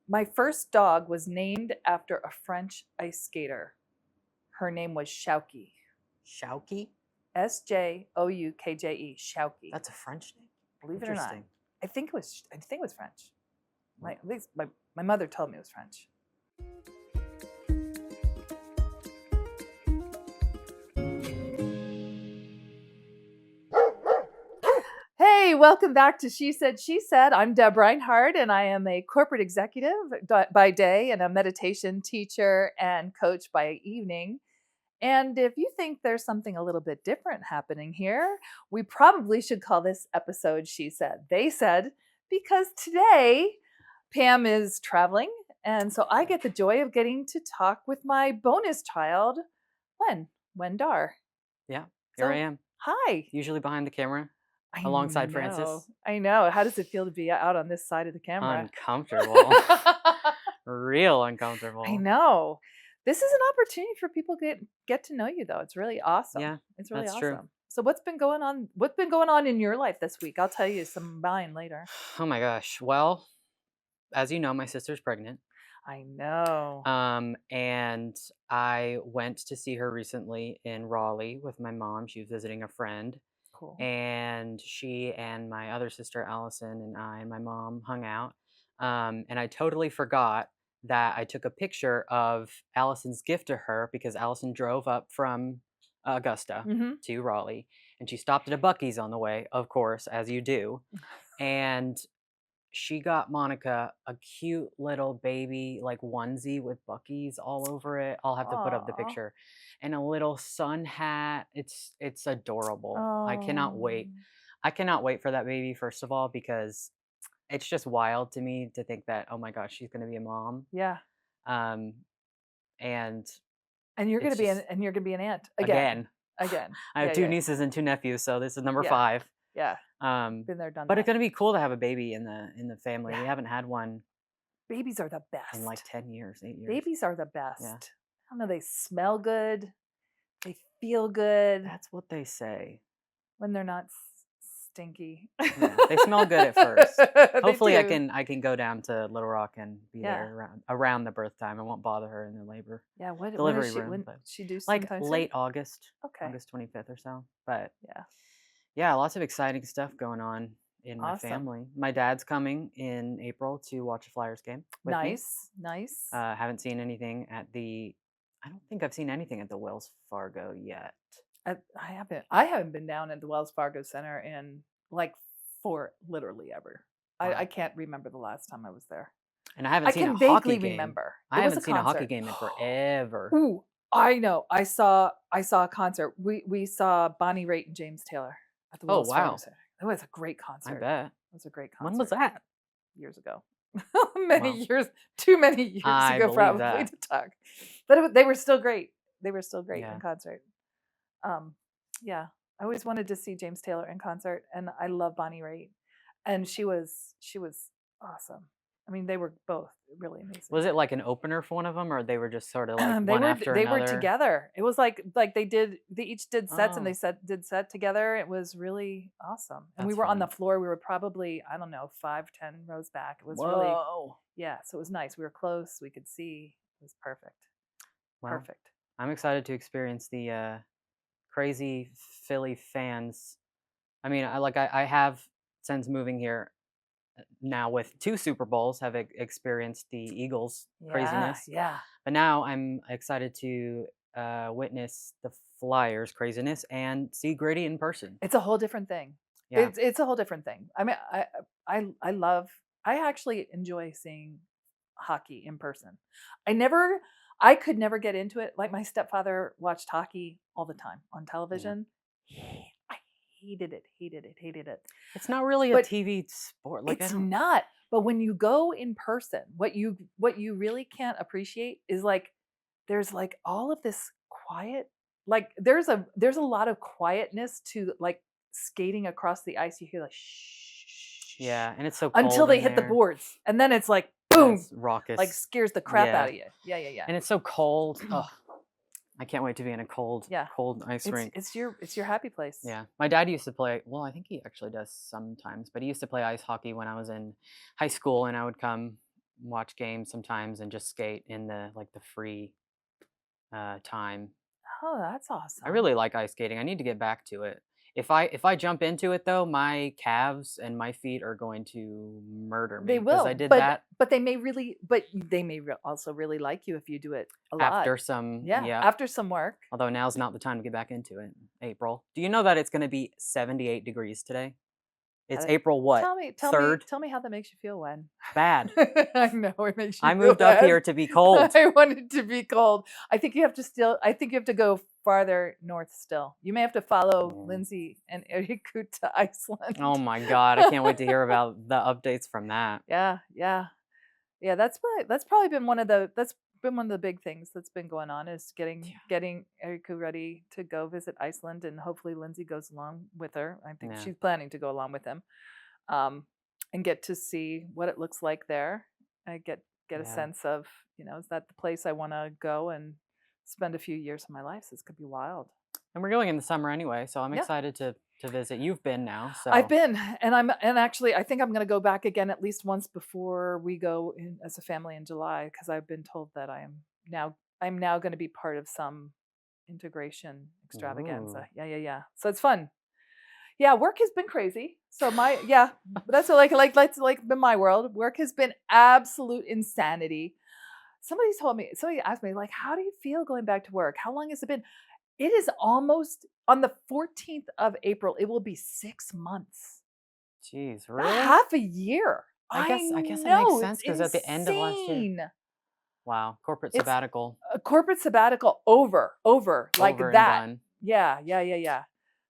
My first dog was named after a French ice skater. Her name was Shauki. Shauki? Sjoukje. Shauki. That's a French name. Believe it or not. I think it was French. At least my mother told me it was French. Hey, welcome back to She Said, She Said. I'm Deb Reinhardt, and I am a corporate executive by day and a meditation teacher and coach by evening. And if you think there's something a little bit different happening here, we probably should call this episode She Said, They Said, because today Pam is traveling, and so I get the joy of getting to talk with my bonus child, Wendar. Yeah, here I am. Hi. Usually behind the camera, alongside Francis. I know. How does it feel to be out on this side of the camera? Uncomfortable. Real uncomfortable. I know. This is an opportunity for people to get to know you, though. It's really awesome. Yeah, it's really that's awesome. true. So what's been going on? What's been going on in your life this week? I'll tell you some of mine later. Oh my gosh. Well, as you know, my sister's pregnant. I know. And I went to see her recently in Raleigh with my mom. She was visiting a friend. Cool. And she and my other sister, Allison, and I and my mom hung out. And I totally forgot that I took a picture of Allison's gift to her because Allison drove up from Augusta to Raleigh. And she stopped at a Buc-ee's on the way, of course, as you do. And she got Monica a cute little baby like onesie with Buc-ee's all over it. I'll have to put up the picture. And a little sun hat. It's adorable. I cannot wait. I cannot wait for that baby, first of all, because it's just wild to me to think that, oh my gosh, she's gonna be a mom. Yeah. And you're gonna be an aunt again. I have two nieces and two nephews, so this is number 5. Yeah. Been there, done but that. It's gonna be cool to have a baby in the family. Yeah. We haven't had one. Babies are the best. In like 10 years, 8 years. Babies are the best. Yeah. I don't know, they smell good. They feel good. That's what they say. When they're not stinky. Yeah, they smell good at first. Hopefully I can go down to Little Rock and be there around the birth time. I won't bother her in the labor. Yeah, delivery room. When she do like late August. Okay. August 25th or so. But yeah. Yeah, lots of exciting stuff going on in my family. My dad's coming in April to watch a Flyers game with me. Nice. Haven't seen anything at I don't think I've seen anything at the Wells Fargo yet. I haven't been down at the Wells Fargo Center in for literally ever. Wow. I can't remember the last time I was there. And I haven't seen a hockey game. I can vaguely remember. I haven't seen a hockey game in forever. Ooh, I know. I saw a concert. We saw Bonnie Raitt and James Taylor at the Wells Fargo Center. It was a great concert. I bet. It was a great concert. When was that? Years ago. Years. Too many years ago, probably, to talk. But they were still great. They were still great in concert. Yeah. I always wanted to see James Taylor in concert, and I love Bonnie Raitt. And she was awesome. I mean, they were both really amazing. Was it like an opener for one of them, or they were just sort of like one after another? They were together. It was like they each did sets, and they did set together. It was really awesome. And we were on the floor. We were probably, I don't know, 5-10 rows back. It was really, yeah. So it was nice. We were close. We could see. It was perfect. Wow. Perfect. I'm excited to experience the crazy Philly fans. I mean, I have, since moving here now with 2 Super Bowls, have experienced the Eagles craziness. Yeah. But now I'm excited to witness the Flyers craziness and see Grady in person. It's a whole different thing. Yeah. It's a whole different thing. I mean, I actually enjoy seeing hockey in person. I could never get into it. Like, my stepfather watched hockey all the time on television. Yeah. I hated it. It's not really a TV sport. Like, it's not. But when you go in person, what you really can't appreciate is there's all of this quiet. There's a lot of quietness to skating across the ice. You hear shh. Yeah, and it's so cold until they hit the boards, and then it's boom, it's raucous, scares the crap out of you. Yeah. And it's so cold. Oh, I can't wait to be in a cold ice rink. It's your happy place. Yeah. My dad used to play, well, I think he actually does sometimes, but he used to play ice hockey when I was in high school, and I would come watch games sometimes and just skate in the free time. Oh, that's I awesome. really like ice skating. I need to get back to it. If I jump into it though, my calves and my feet are going to murder They me because I will, did but that they may also really like you if you do it a lot. after some, Yeah, yeah. after some work. Although now's not the time to get back into it. April. Do you know that it's going to be 78 degrees today? How It's to April what? tell me tell me 3rd? tell me how that makes you feel when. Bad. I know it makes you I feel moved up bad. here to be cold. I want it to be cold. I think you have to go farther north still. You may have to follow Mm. Lindsay and Eriku to Iceland. Oh my god, I can't wait to hear about the updates from that. Yeah, yeah. Yeah, that's probably been one of the big things that's been going on is Yeah. getting Eriku ready to go visit Iceland, and hopefully Lindsay goes along with her. I think Yeah. she's planning to go along with him, um, and get to see what it looks like there. I get a Yeah. sense of, is that the place I want to go and spend a few years of my life? So this could be wild. And we're going in the summer anyway, so I'm Yeah. excited to visit. You've been now, I've so been, and actually, I think I'm going to go back again at least once before we go in as a family in July, because I've been told that I'm now going to be part of some integration Ooh. extravaganza. Yeah, yeah, yeah. So it's fun. Yeah, work has been crazy. So that's that's like been my world. Work has been absolute insanity. Somebody asked me, like, how do you feel going back to work? How long has it been? It is almost on the 14th of April. It will be 6 months. Jeez, Not really? half a year. I guess that makes know, sense it's because at the end of last year. insane. Wow, corporate It's sabbatical a corporate sabbatical over, like over and that. done. Yeah, yeah, yeah, yeah.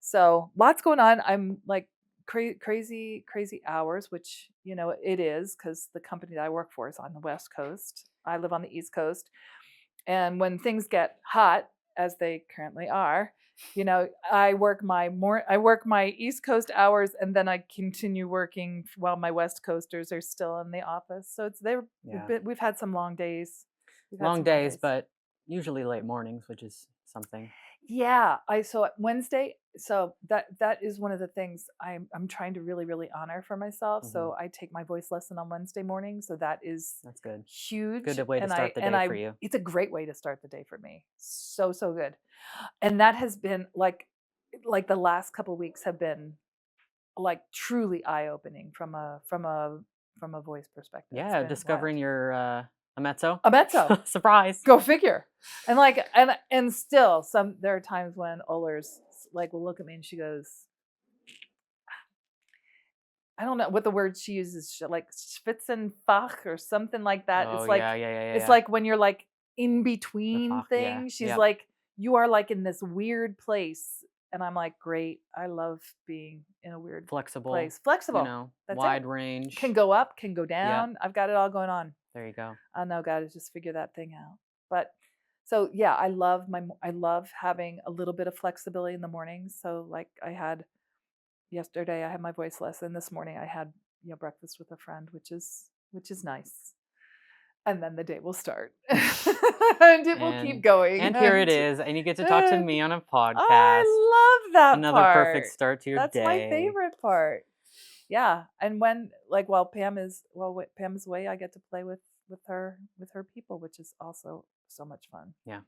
So lots going on. I'm like crazy, crazy hours, which it is because the company that I work for is on the West Coast. I live on the East Coast, and when things get hot, as they currently are, I work my East Coast hours, and then I continue working while my West Coasters are still in the office. So Yeah. we've had some long days. We've had Long some long days, days. but usually late mornings, which is something. Yeah, so Wednesday, so that is one of the things I'm trying to really really honor for myself. Hmm. So I take my voice lesson on Wednesday morning, so that is That's good. huge, Good way to and start the day for you. it's a great way to start the day for me. So good. And that has been like the last couple weeks have been like truly eye-opening from a voice perspective. It's Yeah, been wild. discovering your a mezzo. A mezzo. Surprise. Go figure. And still there are times when Oler's like will look at me and she goes, I don't know what the word she uses, like Spitzenfach or something like that. Oh yeah, yeah, yeah, yeah, It's yeah. like when you're like in The between Fach, yeah, things. She's yeah. like, you are like in this weird place. And I'm like, great. I love being in a weird Flexible, place. Flexible. That's it. wide range. Can go up, can go Yep, down. I've got it all going on. there you go. I know, got to just figure that thing out. But so yeah, I love having a little bit of flexibility in the morning. So like I had yesterday, I had my voice lesson. This morning, I had breakfast with a friend, which is nice. And then the day will start, and it will keep And going. here it is, and you get to talk to And me on a podcast. I love that Another perfect part. start to your That's my day. favorite part. Yeah, and when while Pam is away, I get to play with her people, which is also so much fun. Yeah,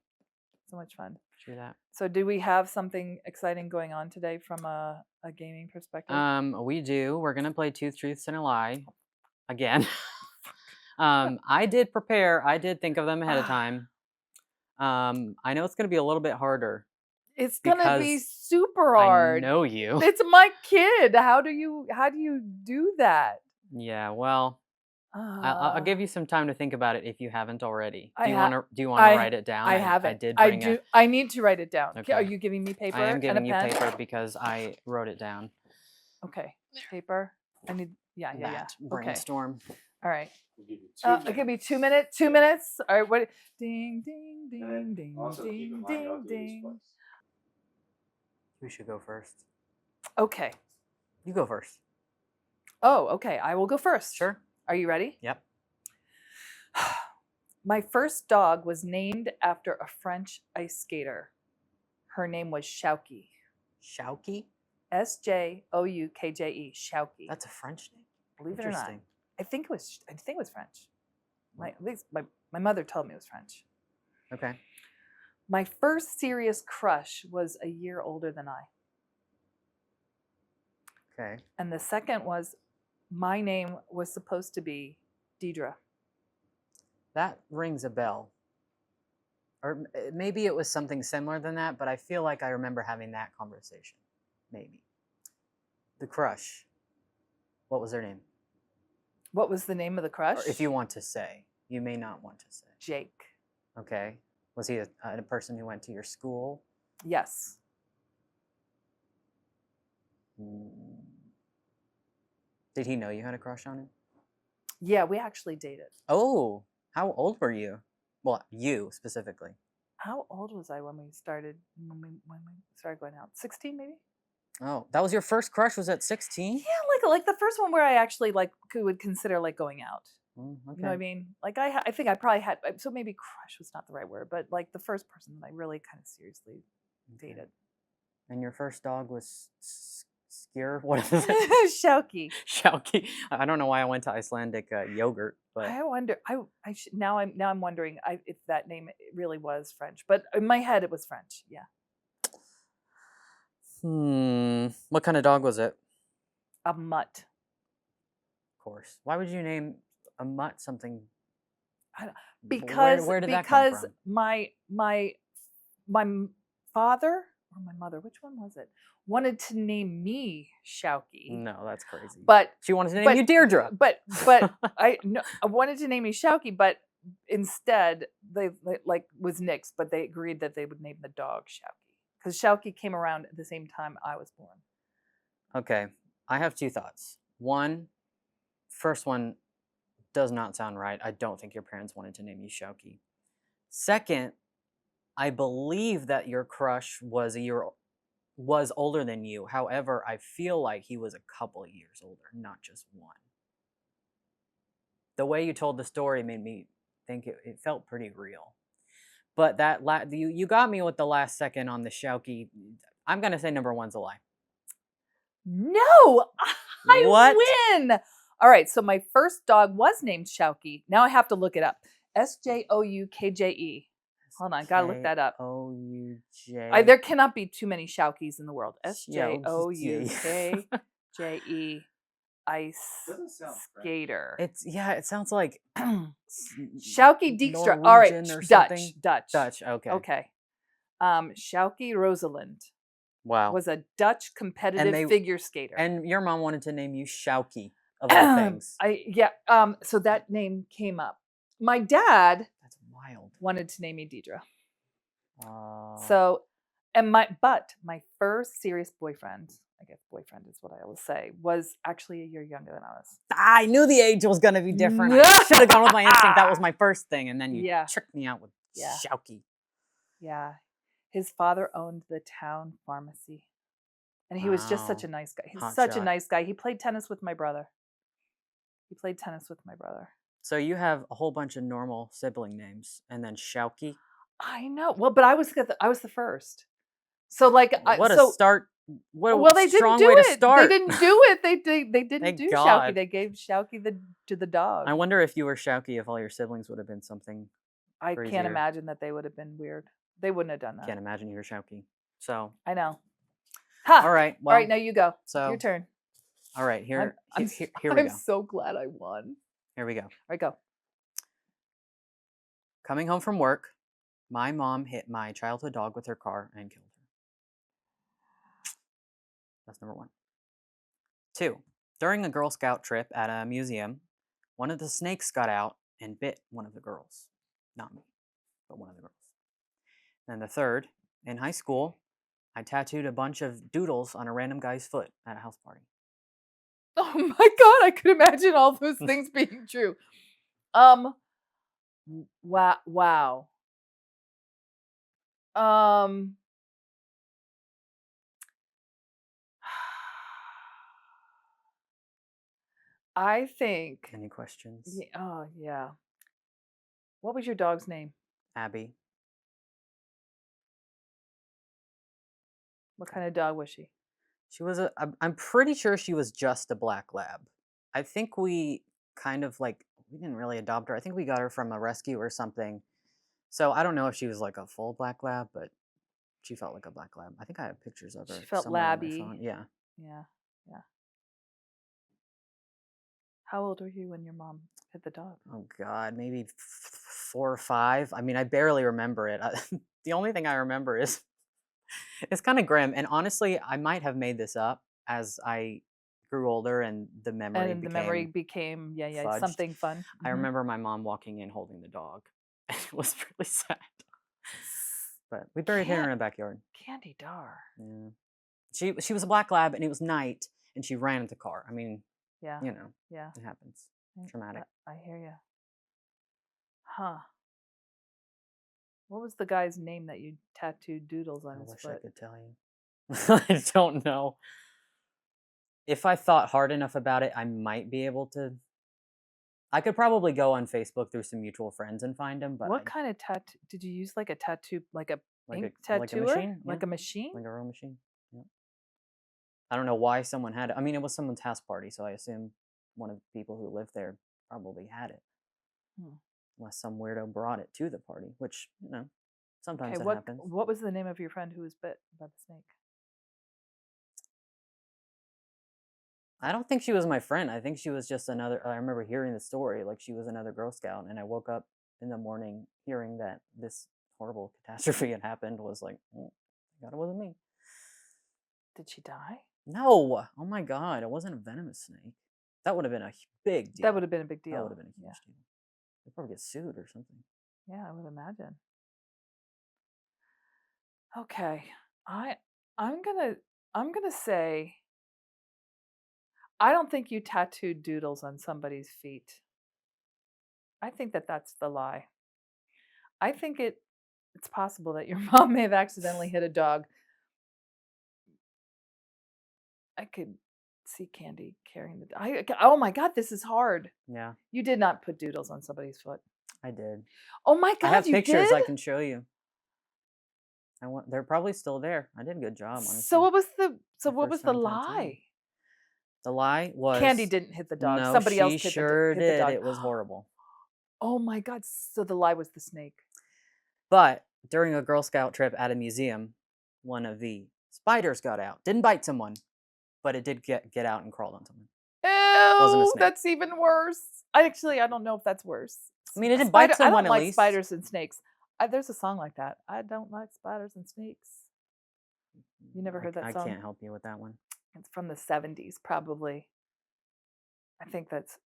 So much fun. true that. So, do we have something exciting going on today from a gaming perspective? We do. We're gonna play Two Truths and a Lie again. I did prepare. I did think of them ahead of time. I know it's gonna be a little bit harder It's gonna be because super I hard. know you. It's my kid. How do you do that? Yeah, well, I'll Uh, give you some time to think about it if you haven't already. I Do you want to I write it down? I I haven't. did I bring a. do. I need to write it down. Are Okay. you giving me paper I am and a giving you pen? paper because I wrote it down. Okay, paper. I need. Yeah. That Okay. brainstorm. All right. We'll give you I'll give me 2 minutes. 2 minutes. All right. What? Ding ding And ding then ding also keep in ding mind you have ding to use ding. place. Who should go first? Okay. You go first. Oh, okay. I will go first. Sure. Are you ready? Yep. My first dog was named after a French ice skater. Her name was Shauki. Shauki? Sjoukje. Shauki. That's a French name. Believe it or not. Interesting. I think it was French. At least my mother told me it was French. Okay. My first serious crush was a year older than I. Okay. And the second was my name was supposed to be Deidre. That rings a bell. Or maybe it was something similar than that, but I feel like I remember having that conversation. Maybe. The crush. What was their name? What was the name of the crush? Or if you want to say. You may not want to say. Jake. Okay. Was he a person who went to your school? Yes. Did he know you had a crush on him? Yeah, we actually dated. Oh, how old were you? Well, you specifically. How old was I when we started going out? 16 maybe? Oh, that was your first crush, was at 16? Yeah, like the first one where I actually like would consider like going out. Okay. You know what I mean? Like I think I probably had, so maybe crush was not the right word, but like the first person that I really kind of seriously dated. And your first dog was Skier? What is it? Shauki. Shauki. I don't know why I went to Icelandic yogurt, but I wonder. Now I'm wondering if that name really was French, but in my head it was French. Yeah. What kind of dog was it? A mutt. Of course. Why would you name a mutt something? Because where did that come from? my father or my mother, which one was it, wanted to name me Shauki. No, that's crazy. But she wanted to name you Deirdre. But I wanted to name me Shauki, but instead they like was nixed. But they agreed that they would name the dog Shauki because Shauki came around at the same time I was born. Okay, I have two thoughts. First one does not sound right. I don't think your parents wanted to name you Shauki. Second, I believe that your crush was older than you. However, I feel like he was a couple of years older, not just one. The way you told the story made me think it felt pretty real. But that you got me with the last second on the Shauki. I'm gonna say number one's a lie. No, What? I win. All right, so my first dog was named Shauki. Now I have to look it up. SJOUKJE. Hold on, gotta look that up. SJOUJ. There cannot be too many Shaukis in the world. SJOUKJE. Ice skater. It sounds like Shauki Dijkstra. All right, Dutch. Okay. Okay. Shauki Rosalind. Wow. Was a Dutch competitive figure skater. And your mom wanted to name you Shauki, of all things. So that name came up. My dad, that's wild, wanted to name me Deidre. So, my first serious boyfriend, I guess boyfriend is what I always say, was actually a year younger than I was. I knew the age was gonna be different. I should have gone with my instinct. That was my first thing, and then you tricked me out with Shauki. Yeah. His father owned the town pharmacy. And he was just such a nice guy. He's such a nice guy. He played tennis with my brother. So you have a whole bunch of normal sibling names, and then Shauki. I know. Well, but I was the first. So like, what a start! What a strong way to start. They didn't do it. They didn't do Shauki. They gave Shauki to the dog. I wonder if you were Shauki, if all your siblings would have been something. I can't imagine that they would have been weird. They wouldn't have done that. Can't imagine you were Shauki. So I know. Ha! All right. Well, all right. Now you go. So your turn. All right. Here we go. I'm so glad I won. Here we go. All right, go. Coming home from work, my mom hit my childhood dog with her car and killed her. That's number one. 2, during a Girl Scout trip at a museum, one of the snakes got out and bit one of the girls. Not me, but one of the girls. And the third, in high school, I tattooed a bunch of doodles on a random guy's foot at a house party. Oh my God, I could imagine all those things being true. Wow. I think. Any questions? Oh, yeah. What was your dog's name? Abby. What kind of dog was she? She was I'm pretty sure she was just a black lab. I think we kind of like we didn't really adopt her. I think we got her from a rescue or something. So I don't know if she was like a full black lab, but she felt like a black lab. I think I have pictures of She her felt somewhere on my labby. phone. Yeah. Yeah. Yeah. How old were you when your mom hit the dog? Oh God, maybe 4 or 5. I mean, I barely remember it. The only thing I remember is it's kind of grim. And honestly, I might have made this up as I grew older and the memory And the memory became became fudged. something fun. I remember my mom walking in holding the dog. It was really sad. But we buried her in a backyard. Candy Dar. Yeah. She was a black lab and it was night and she ran into the car. I mean, Yeah. you know, Yeah. it happens. Traumatic. I hear you. Huh. What was the guy's name that you tattooed doodles on I his wish I foot? could tell you. I don't know. If I thought hard enough about it, I might be able to. I could probably go on Facebook through some mutual friends and find him, but What kind of tattoo did you use? Like a tattoo, like a ink like a tattooer, machine, like a machine? like a real machine. Yeah. I don't know why someone had it. I mean, it was someone's house party, so I assume one of the people who lived there probably had it. Hmm. Unless some weirdo brought it to the party, which, sometimes Okay, it happens. what was the name of your friend who was bit by the snake? I don't think she was my friend. I think she was just another. I remember hearing the story, like she was another Girl Scout, and I woke up in the morning hearing that this horrible catastrophe had happened. Was like, oh, God, it wasn't me. Did she die? No. Oh my God, it wasn't a venomous snake. That would have been a big deal. That would have been a big deal. That would have been a huge deal. They'd probably get sued or something. Yeah, I would imagine. Okay, I'm gonna say I don't think you tattooed doodles on somebody's feet. I think that's the lie. I think it's possible that your mom may have accidentally hit a dog. I could see Candy carrying oh my God, this is hard. Yeah, You did not put doodles on somebody's foot. I did. Oh my God, I have you pictures did? I can show you. They're probably still there. I did a good job, honestly. So what was the first time tattooing. lie? The lie was Candy didn't hit the dog. No, Somebody else she hit sure hit the did. dog. It was horrible. Oh my God, so the lie was the snake. But during a Girl Scout trip at a museum, one of the spiders got out. Didn't bite someone, but it did get out and crawled on someone. Wasn't a Ew, snake. that's even worse. I don't know if that's worse. I mean, it didn't bite I someone don't at like least. spiders and snakes. There's a song like that. I don't like spiders and snakes. You never heard that song? I can't help you with that one. It's from the 70s, probably. I think it's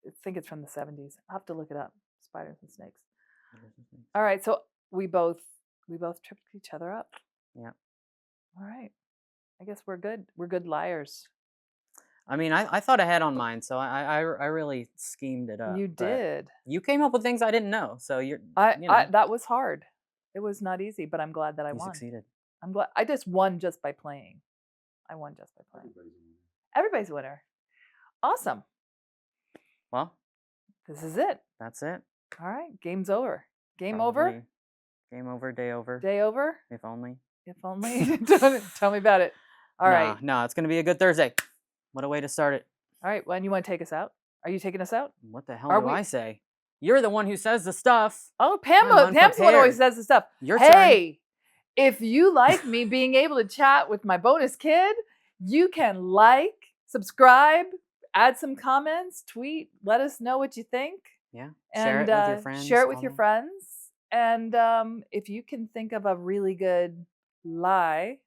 from the 70s. I'll have to look it up. Spiders and snakes. All right, so we both tripped each other up. Yeah. All right. I guess we're good. We're good liars. I mean, I thought ahead on mine, so I really schemed it up. You did. You came up with things I didn't know, so that was hard. It was not easy, but I'm glad that I won. Succeeded. I'm glad I just won just by playing. I won just by playing. Everybody's a winner. Awesome. Well, this is it. That's it. All right. Game's over. Game over? Game over, day over. Day over? If only. If only. Tell me about it. All right. No, it's going to be a good Thursday. What a way to start it. All right. When you want to take us out? Are you taking us out? What the hell do I say? You're the one who says the stuff. Oh, Pam's the one who always says the stuff. Your turn. If you like me being able to chat with my bonus kid, you can like, subscribe, add some comments, tweet, let us know what you think. Yeah. And share it with your friends. Share it with your friends. And if you can think of a really good lie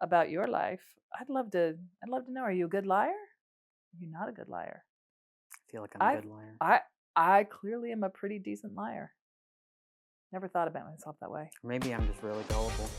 about your life, I'd love to know. Are you a good liar? Are you not a good liar? I feel like I'm a good liar. I clearly am a pretty decent liar. Never thought about myself that way. Maybe I'm just really gullible.